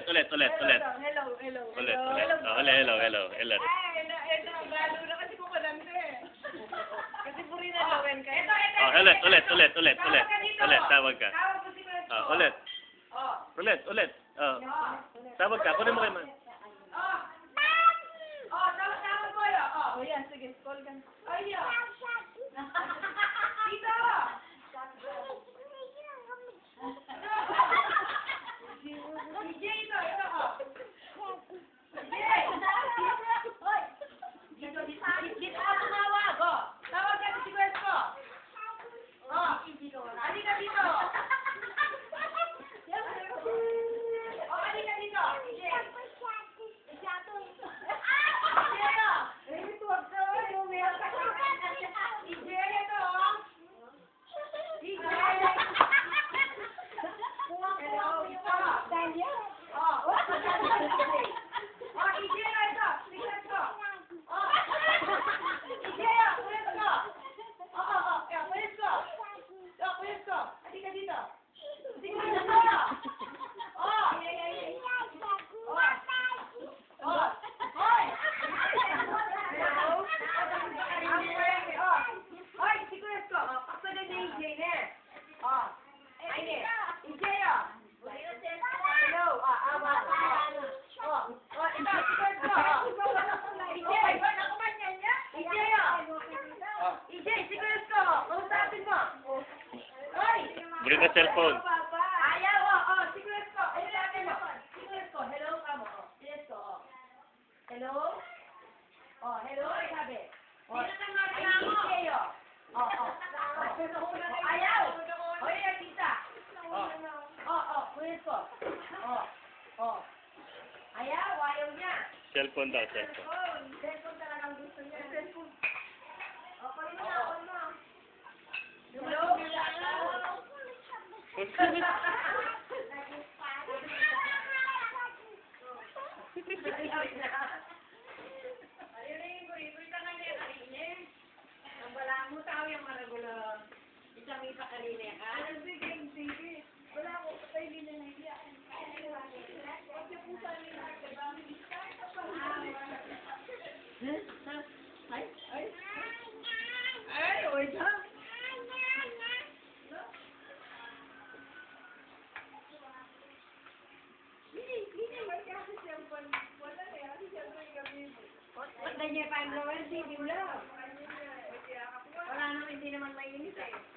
ulit. Hello, hello. Ulit. Oh, hello. Ay, ito, lalo na kasi kumalante. Kasi puri na lowen ka. Ito. Oh, ulit. Tawag ka. Tawag ko si Kuya. Oh, ulit. Oh. Oh. Tawag ka. Kunin mo kay ma. Oh. Oh, tawag mo yun. Oh. Oh, yan. Sige, call ka. Oh, yun. Dito. DJ ito, oh. Dito ka tumawag, oh. Tawag ka si Kuya ko. Oh. Halika dito. Oh, halika dito. DJ. Bring the cellphone. Ayaw, oh, secret ko. Ayun natin mo. Secret ko. Hello, kamo. Secret ko, oh. Hello? Oh, hello, sabi. Oh, DJ, oh. Ayaw. Oh, yan, tita. Oh, secret ko. Oh. Ayaw niya. Cellphone daw, cellphone. Cellphone talagang gusto niya. Cellphone. Oh, kunin mo na, kunin mo. Hello? Wala naman, hindi naman mainit eh.